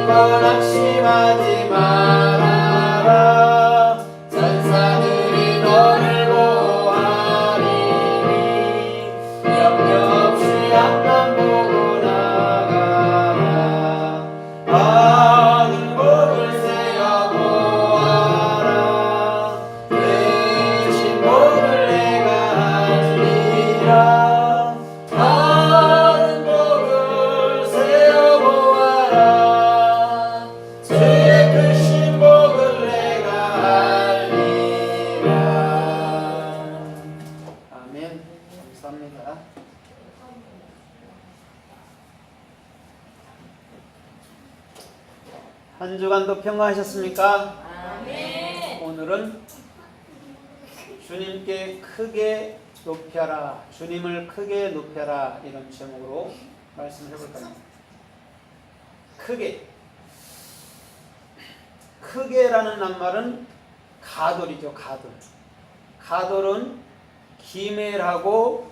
더 낙심하지 말아라. 천사들이 너를 보호하리니 염려 없이 앞만 보고 나가라. 많은 복을 세어 보아라. 대신 복을 내가 알리라. 많은 복을 세어 보아라. 주의 크신 복을 내가 알리라. 아멘. 감사합니다. 한 주간도 평안하셨습니까? 아멘. 오늘은 주님께 크게 높여라, 주님을 크게 높여라, 이런 제목으로 말씀을 해볼까 합니다. 크게라는 낱말은 가돌이죠. 가돌은 기멜하고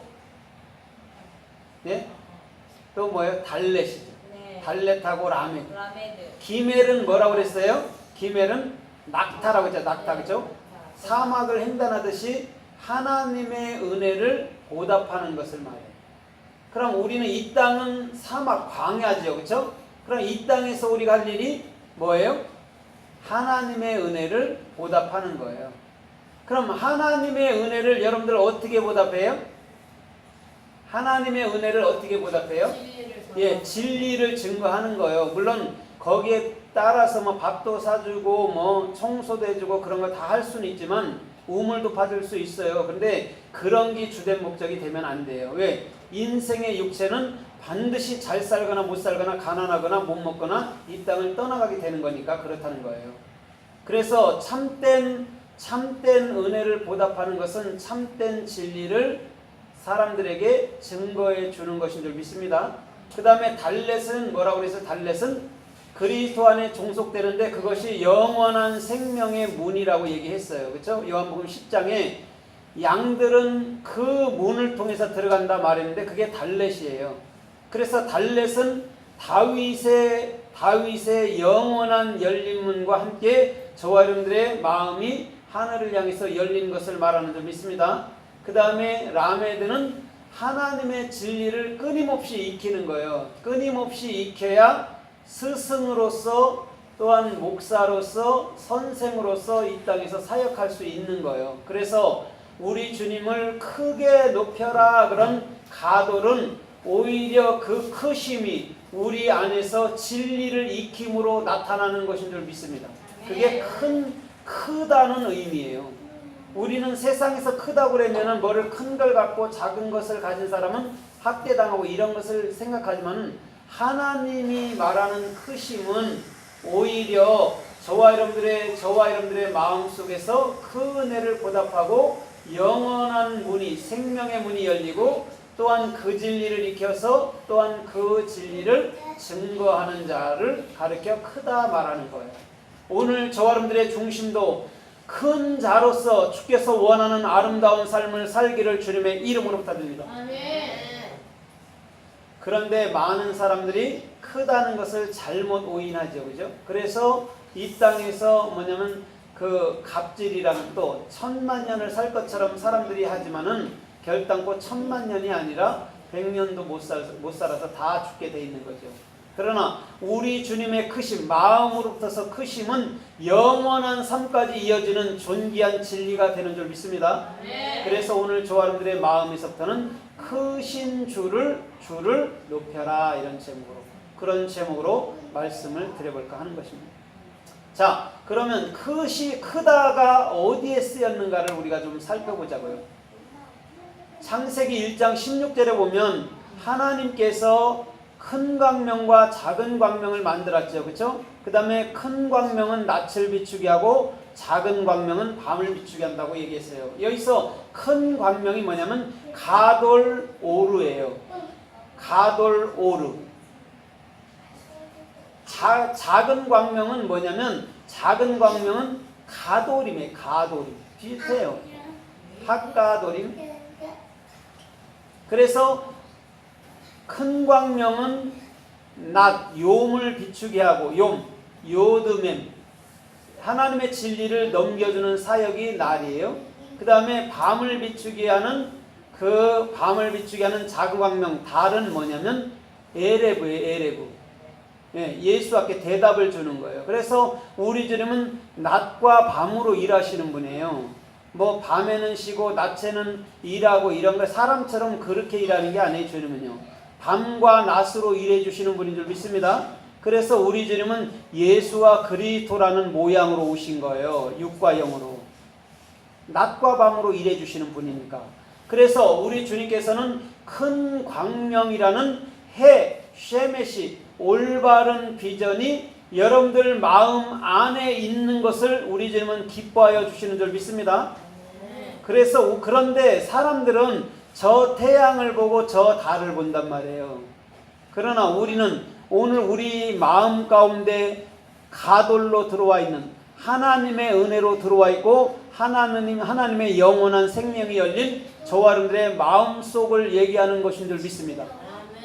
또 뭐예요? 달렛이죠. 네. 달렛하고 라메드. 라메드. 기멜은 뭐라고 그랬어요? 기멜은 낙타라고 했죠. 낙타, 그죠? 사막을 횡단하듯이 하나님의 은혜를 보답하는 것을 말해요. 그럼 우리는 이 땅은 사막, 광야죠. 그렇죠? 그럼 이 땅에서 우리가 할 일이 뭐예요? 하나님의 은혜를 보답하는 거예요. 그럼 하나님의 은혜를 여러분들 어떻게 보답해요? 하나님의 은혜를 어떻게 보답해요? 진리를 증거하는 거예요. 물론 거기에 따라서 뭐 밥도 사주고 뭐 청소도 해주고 그런 거 다 할 수는 있지만 우물도 받을 수 있어요. 그런데 그런 게 주된 목적이 되면 안 돼요. 왜? 인생의 육체는 반드시 잘 살거나 못 살거나 가난하거나 못 먹거나 이 땅을 떠나가게 되는 거니까 그렇다는 거예요. 그래서 참된 은혜를 보답하는 것은 참된 진리를 사람들에게 증거해 주는 것인 줄 믿습니다. 그 다음에 달렛은 뭐라고 그래서 달렛은 그리스도 안에 종속되는데 그것이 영원한 생명의 문이라고 얘기했어요. 그렇죠? 요한복음 10장에 양들은 그 문을 통해서 들어간다 말했는데 그게 달렛이에요. 그래서 달렛은 다윗의 영원한 열린 문과 함께 저와 여러분들의 마음이 하늘을 향해서 열린 것을 말하는 줄 믿습니다. 그 다음에 라메드는 하나님의 진리를 끊임없이 익히는 거예요. 끊임없이 익혀야 스승으로서 또한 목사로서 선생으로서 이 땅에서 사역할 수 있는 거예요. 그래서 우리 주님을 크게 높여라 그런 가돌은 오히려 그 크심이 우리 안에서 진리를 익힘으로 나타나는 것인 줄 믿습니다. 그게 크다는 의미예요. 우리는 세상에서 크다고 그러면 뭐를 큰 걸 갖고 작은 것을 가진 사람은 학대당하고 이런 것을 생각하지만 하나님이 말하는 크심은 오히려 저와 여러분들의 마음 속에서 그 은혜를 보답하고 영원한 문이, 생명의 문이 열리고 또한 그 진리를 익혀서 또한 그 진리를 증거하는 자를 가르쳐 크다 말하는 거예요. 오늘 저와 여러분들의 중심도 큰 자로서 주께서 원하는 아름다운 삶을 살기를 주님의 이름으로 부탁드립니다. 그런데 많은 사람들이 크다는 것을 잘못 오인하죠. 그죠? 그래서 이 땅에서 뭐냐면 그 갑질이라는 또 1000만년을 살 것처럼 사람들이 하지만은 결단코 1000만년이 아니라 100년도 못 살아서 다 죽게 돼 있는 거죠. 그러나 우리 주님의 크심, 마음으로부터서 크심은 영원한 삶까지 이어지는 존귀한 진리가 되는 줄 믿습니다. 그래서 오늘 저와 여러분들의 마음에서부터는 크신 주를 높여라 이런 제목으로 그런 제목으로 말씀을 드려볼까 하는 것입니다. 자, 그러면 크다가 어디에 쓰였는가를 우리가 좀 살펴보자고요. 창세기 1장 16절에 보면 하나님께서 큰 광명과 작은 광명을 만들었죠. 그렇죠? 그 다음에 큰 광명은 낯을 비추게 하고 작은 광명은 밤을 비추게 한다고 얘기했어요. 여기서 큰 광명이 뭐냐면 가돌오르예요. 가돌오르. 작은 광명은 뭐냐면 작은 광명은 가도림이에요. 가도림. 비슷해요. 핫가도림. 그래서 큰 광명은 낮, 욤을 비추게 하고, 요드mem, 하나님의 진리를 넘겨주는 사역이 날이에요. 그 다음에 밤을 비추게 하는 자그광명, 달은 뭐냐면 에레브예요. 에레브. 예수께 대답을 주는 거예요. 그래서 우리 주님은 낮과 밤으로 일하시는 분이에요. 뭐 밤에는 쉬고 낮에는 일하고 이런 거 사람처럼 그렇게 일하는 게 아니에요. 주님은요, 밤과 낮으로 일해 주시는 분인 줄 믿습니다. 그래서 우리 주님은 예수와 그리스도라는 모양으로 오신 거예요. 육과 영으로. 낮과 밤으로 일해 주시는 분이니까. 그래서 우리 주님께서는 큰 광명이라는 쉐메시, 올바른 비전이 여러분들 마음 안에 있는 것을 우리 주님은 기뻐하여 주시는 줄 믿습니다. 그래서 그런데 사람들은 저 태양을 보고 저 달을 본단 말이에요. 그러나 우리는 오늘 우리 마음 가운데 가돌로 들어와 있는 하나님의 은혜로 들어와 있고 하나님의 영원한 생명이 열린 저와 여러분들의 마음속을 얘기하는 것인 줄 믿습니다.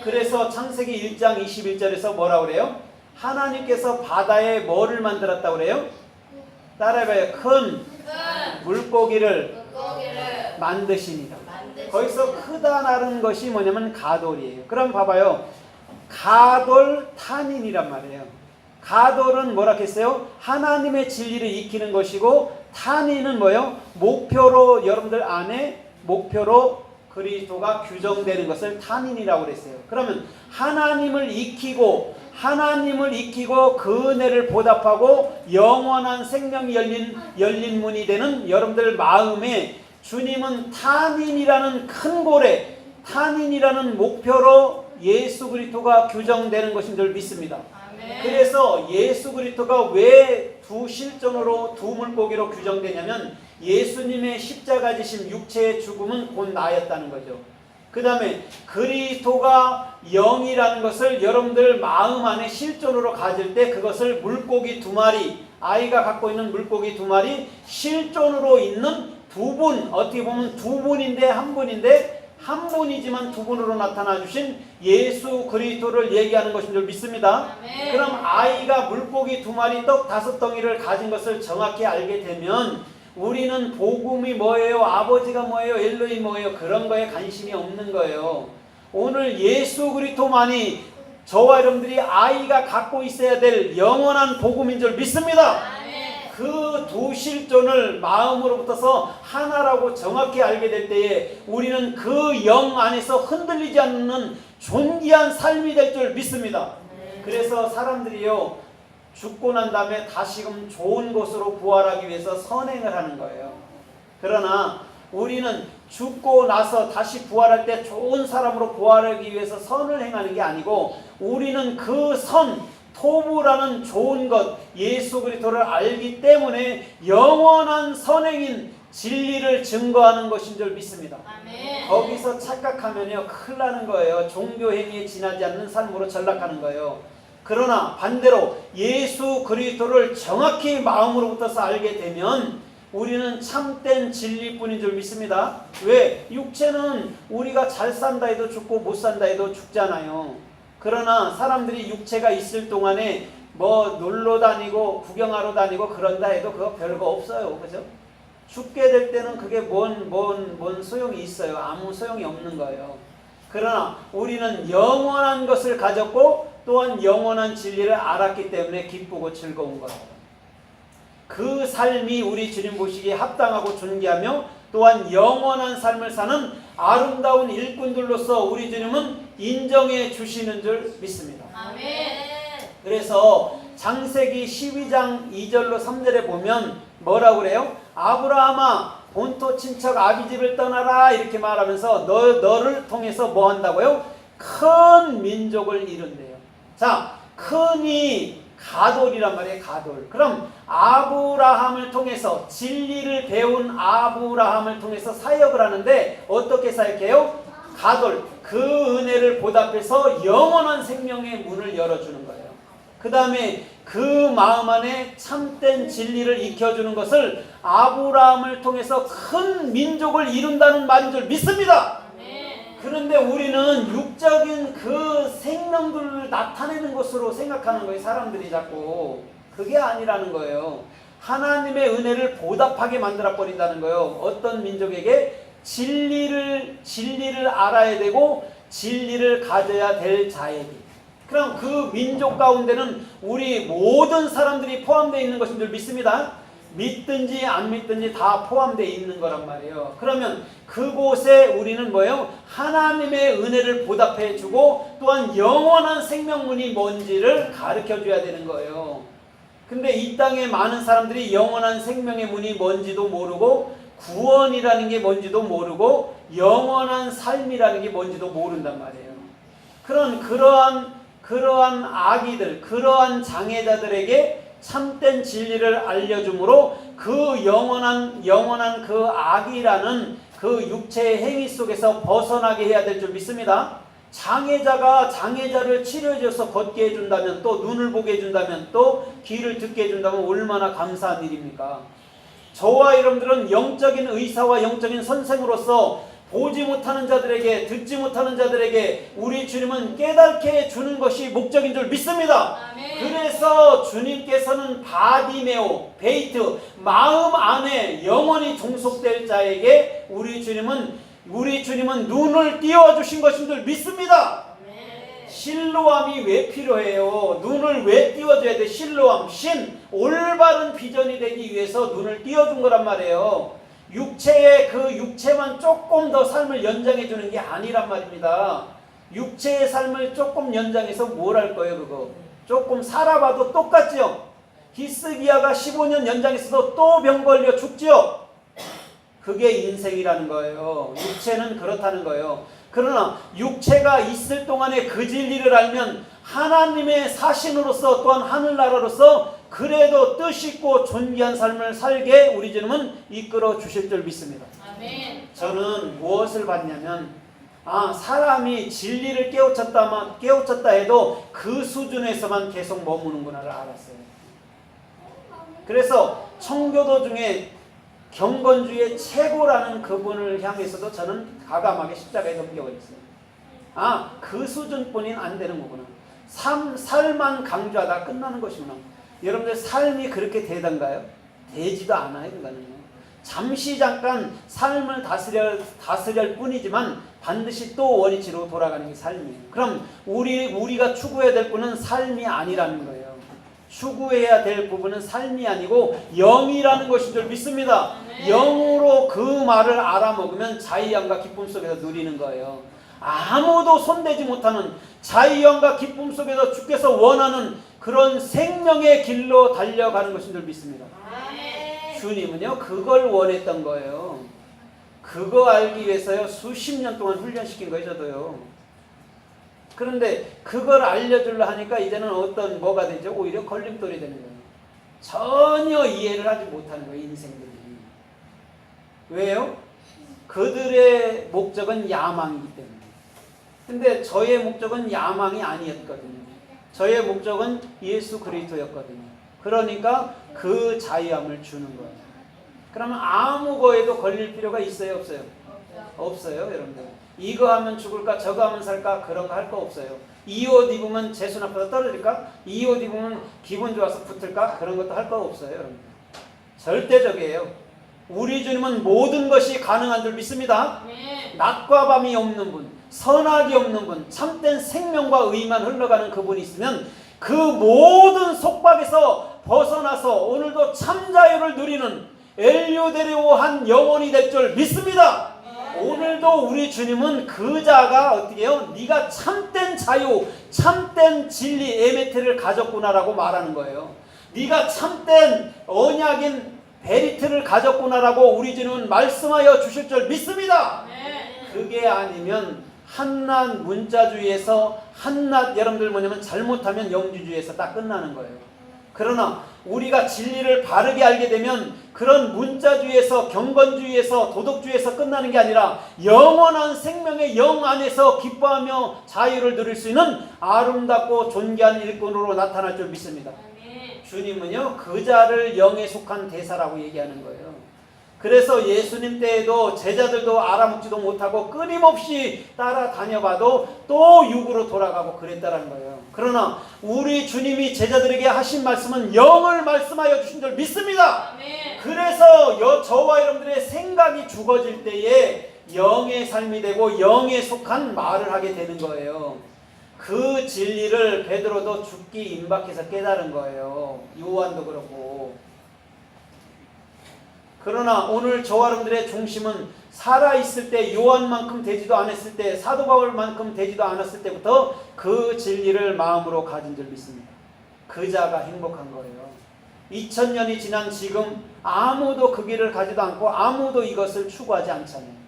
그래서 창세기 1장 21절에서 뭐라 그래요? 하나님께서 바다에 뭐를 만들었다고 그래요? 따라해봐요. 큰 물고기를 만드십니다. 거기서 크다라는 것이 뭐냐면 가돌이에요. 그럼 봐봐요. 가돌 탄인이란 말이에요. 가돌은 뭐라 했어요? 하나님의 진리를 익히는 것이고, 탄인은 뭐예요? 목표로, 여러분들 안에 목표로 그리스도가 규정되는 것을 탄인이라고 그랬어요. 그러면 하나님을 익히고 그 은혜를 보답하고 영원한 생명이 열린 문이 되는 여러분들 마음에 주님은 탄인이라는 큰 고래, 탄인이라는 목표로 예수 그리스도가 규정되는 것인 줄 믿습니다. 아멘. 그래서 예수 그리스도가 왜 두 실존으로 두 물고기로 규정되냐면 예수님의 십자가 지심 육체의 죽음은 곧 나였다는 거죠. 그 다음에 그리스도가 영이라는 것을 여러분들 마음 안에 실존으로 가질 때 그것을 물고기 두 마리, 아이가 갖고 있는 물고기 두 마리, 실존으로 있는 두 분, 어떻게 보면 두 분인데 한 분인데 한 분이지만 두 분으로 나타나 주신 예수 그리스도를 얘기하는 것인 줄 믿습니다. 아멘. 그럼 아이가 물고기 두 마리, 떡 5덩이를 가진 것을 정확히 알게 되면 우리는 복음이 뭐예요? 아버지가 뭐예요? 엘로이 뭐예요? 그런 거에 관심이 없는 거예요. 오늘 예수 그리스도만이 저와 여러분들이 아이가 갖고 있어야 될 영원한 복음인 줄 믿습니다. 그 두 실존을 마음으로부터서 하나라고 정확히 알게 될 때에 우리는 그 영 안에서 흔들리지 않는 존귀한 삶이 될 줄 믿습니다. 그래서 사람들이요, 죽고 난 다음에 다시금 좋은 곳으로 부활하기 위해서 선행을 하는 거예요. 그러나 우리는 죽고 나서 다시 부활할 때 좋은 사람으로 부활하기 위해서 선을 행하는 게 아니고, 우리는 그 토부라는 좋은 것, 예수 그리스도를 알기 때문에 영원한 선행인 진리를 증거하는 것인 줄 믿습니다. 아멘. 거기서 착각하면요, 큰일 나는 거예요. 종교 행위에 지나지 않는 삶으로 전락하는 거예요. 그러나 반대로 예수 그리스도를 정확히 마음으로부터서 알게 되면 우리는 참된 진리뿐인 줄 믿습니다. 왜? 육체는 우리가 잘 산다 해도 죽고 못 산다 해도 죽잖아요. 그러나 사람들이 육체가 있을 동안에 뭐 놀러 다니고 구경하러 다니고 그런다 해도 그거 별거 없어요. 그죠? 죽게 될 때는 그게 뭔 소용이 있어요? 아무 소용이 없는 거예요. 그러나 우리는 영원한 것을 가졌고 또한 영원한 진리를 알았기 때문에 기쁘고 즐거운 거예요. 그 삶이 우리 주님 보시기에 합당하고 존귀하며 또한 영원한 삶을 사는 아름다운 일꾼들로서 우리 주님은 인정해 주시는 줄 믿습니다. 아멘. 그래서 창세기 12장 2절로 3절에 보면 뭐라고 그래요? 아브라함아, 본토 친척 아비집을 떠나라, 이렇게 말하면서 너를 통해서 뭐 한다고요? 큰 민족을 이룬대요. 자, 큰이 가돌이란 말이에요. 가돌. 그럼 아브라함을 통해서, 진리를 배운 아브라함을 통해서 사역을 하는데 어떻게 사역해요? 가돌. 그 은혜를 보답해서 영원한 생명의 문을 열어주는 거예요. 그 다음에 그 마음 안에 참된 진리를 익혀주는 것을 아브라함을 통해서 큰 민족을 이룬다는 말인 줄 믿습니다. 그런데 우리는 육적인 그 생명들을 나타내는 것으로 생각하는 거예요. 사람들이 자꾸. 그게 아니라는 거예요. 하나님의 은혜를 보답하게 만들어 버린다는 거예요. 어떤 민족에게 진리를 알아야 되고 진리를 가져야 될 자에게. 그럼 그 민족 가운데는 우리 모든 사람들이 포함되어 있는 것인 줄 믿습니다. 믿든지 안 믿든지 다 포함되어 있는 거란 말이에요. 그러면 그곳에 우리는 뭐예요? 하나님의 은혜를 보답해 주고 또한 영원한 생명문이 뭔지를 가르쳐 줘야 되는 거예요. 근데 이 땅에 많은 사람들이 영원한 생명의 문이 뭔지도 모르고 구원이라는 게 뭔지도 모르고 영원한 삶이라는 게 뭔지도 모른단 말이에요. 그러한 아기들, 그러한 장애자들에게 참된 진리를 알려주므로 그 영원한 그 악이라는 그 육체의 행위 속에서 벗어나게 해야 될 줄 믿습니다. 장애자가 장애자를 치료해줘서 걷게 해준다면, 또 눈을 보게 해준다면, 또 귀를 듣게 해준다면 얼마나 감사한 일입니까? 저와 여러분들은 영적인 의사와 영적인 선생으로서 보지 못하는 자들에게, 듣지 못하는 자들에게 우리 주님은 깨닫게 해주는 것이 목적인 줄 믿습니다. 아멘. 그래서 주님께서는 바디메오, 베이트, 마음 안에 영원히 종속될 자에게 우리 주님은 눈을 띄워주신 것인 줄 믿습니다. 아멘. 실로암이 왜 필요해요? 눈을 왜 띄워줘야 돼? 실로암, 올바른 비전이 되기 위해서 눈을 띄워준 거란 말이에요. 그 육체만 조금 더 삶을 연장해 주는 게 아니란 말입니다. 육체의 삶을 조금 연장해서 뭘 할 거예요, 그거? 조금 살아봐도 똑같지요? 히스기야가 15년 연장했어도 또 병 걸려 죽지요? 그게 인생이라는 거예요. 육체는 그렇다는 거예요. 그러나 육체가 있을 동안에 그 진리를 알면 하나님의 사신으로서 또한 하늘나라로서 그래도 뜻있고 존귀한 삶을 살게 우리 주님은 이끌어 주실 줄 믿습니다. 아멘. 저는 무엇을 봤냐면 사람이 진리를 깨우쳤다 해도 그 수준에서만 계속 머무는구나를 알았어요. 그래서 청교도 중에 경건주의 최고라는 그분을 향해서도 저는 과감하게 십자가에 넘겨가 있어요. 그 수준뿐인 안 되는 거구나. 살만 강조하다 끝나는 것이구나. 여러분들 삶이 그렇게 되던가요? 되지도 않아요. 그거는요. 잠깐 삶을 다스릴 뿐이지만 반드시 또 원위치로 돌아가는 게 삶이에요. 그럼 우리가 추구해야 될 분은 삶이 아니라는 거예요. 추구해야 될 부분은 삶이 아니고 영이라는 것인 줄 믿습니다. 네. 영으로 그 말을 알아먹으면 자유함과 기쁨 속에서 누리는 거예요. 아무도 손대지 못하는 자유함과 기쁨 속에서 주께서 원하는 그런 생명의 길로 달려가는 것인 줄 믿습니다. 네. 주님은요 그걸 원했던 거예요. 그거 알기 위해서요 수십 년 동안 훈련시킨 거예요. 저도요. 그런데 그걸 알려주려 하니까 이제는 뭐가 되죠? 오히려 걸림돌이 되는 거예요. 전혀 이해를 하지 못하는 거예요. 인생들이. 왜요? 그들의 목적은 야망이기 때문에. 근데 저의 목적은 야망이 아니었거든요. 저의 목적은 예수 그리스도였거든요. 그러니까 그 자유함을 주는 거예요. 그러면 아무 거에도 걸릴 필요가 있어요? 없어요? 없어요, 여러분들. 이거 하면 죽을까? 저거 하면 살까? 그런 거 할 거 없어요. 이 옷 입으면 재수 나빠서 떨어질까? 이 옷 입으면 기분 좋아서 붙을까? 그런 것도 할 거 없어요, 여러분. 절대적이에요. 우리 주님은 모든 것이 가능한 줄 믿습니다. 네. 낮과 밤이 없는 분, 선악이 없는 분, 참된 생명과 의만 흘러가는 그분이 있으면 그 모든 속박에서 벗어나서 오늘도 참자유를 누리는 엘유데레오한 영혼이 될 줄 믿습니다. 오늘도 우리 주님은 그 자가 어떻게 해요? 네가 참된 자유, 참된 진리, 에메트를 가졌구나라고 말하는 거예요. 네가 참된 언약인 베리트를 가졌구나라고 우리 주님은 말씀하여 주실 줄 믿습니다. 그게 아니면 한낱 문자주의에서 한낱 여러분들 뭐냐면 잘못하면 영주주의에서 딱 끝나는 거예요. 그러나 우리가 진리를 바르게 알게 되면 그런 문자주의에서 경건주의에서 도덕주의에서 끝나는 게 아니라 영원한 생명의 영 안에서 기뻐하며 자유를 누릴 수 있는 아름답고 존귀한 일꾼으로 나타날 줄 믿습니다. 주님은요 그 자를 영에 속한 대사라고 얘기하는 거예요. 그래서 예수님 때에도 제자들도 알아먹지도 못하고 끊임없이 따라다녀봐도 또 육으로 돌아가고 그랬다는 거예요. 그러나 우리 주님이 제자들에게 하신 말씀은 영을 말씀하여 주신 줄 믿습니다. 아멘. 그래서 저와 여러분들의 생각이 죽어질 때에 영의 삶이 되고 영에 속한 말을 하게 되는 거예요. 그 진리를 베드로도 죽기 임박해서 깨달은 거예요. 요한도 그렇고. 그러나 오늘 저와 여러분들의 중심은 살아있을 때, 요한만큼 되지도 않았을 때, 사도 바울만큼 되지도 않았을 때부터 그 진리를 마음으로 가진 줄 믿습니다. 그 자가 행복한 거예요. 2000년이 지난 지금 아무도 그 길을 가지도 않고 아무도 이것을 추구하지 않잖아요.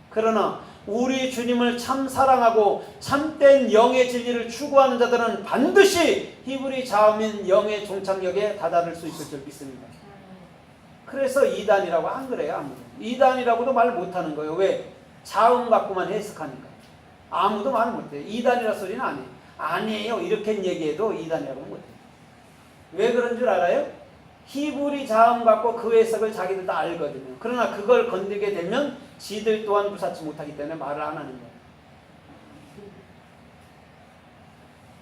그러나 우리 주님을 참 사랑하고 참된 영의 진리를 추구하는 자들은 반드시 히브리 자음인 영의 종착역에 다다를 수 있을 줄 믿습니다. 그래서 이단이라고 안 그래요. 아무도. 이단이라고도 말 못하는 거예요. 왜? 자음 갖고만 해석하니까. 아무도 말 못해요. 이단이라 소리는 안 해요. 아니에요. 이렇게 얘기해도 이단이라고는 못해요. 왜 그런 줄 알아요? 히브리 자음 갖고 그 해석을 자기들 다 알거든요. 그러나 그걸 건들게 되면 지들 또한 부사치 못하기 때문에 말을 안 하는 거예요.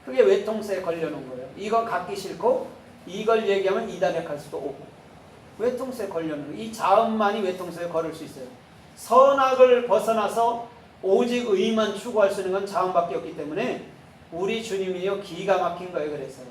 그게 외통수에 걸려놓은 거예요. 이거 갖기 싫고 이걸 얘기하면 이단에 갈 수도 없고. 외통수에 걸려놓은 거예요. 이 자음만이 외통수에 걸을 수 있어요. 선악을 벗어나서 오직 의만 추구할 수 있는 건 자음밖에 없기 때문에 우리 주님이요 기가 막힌 거예요. 그래서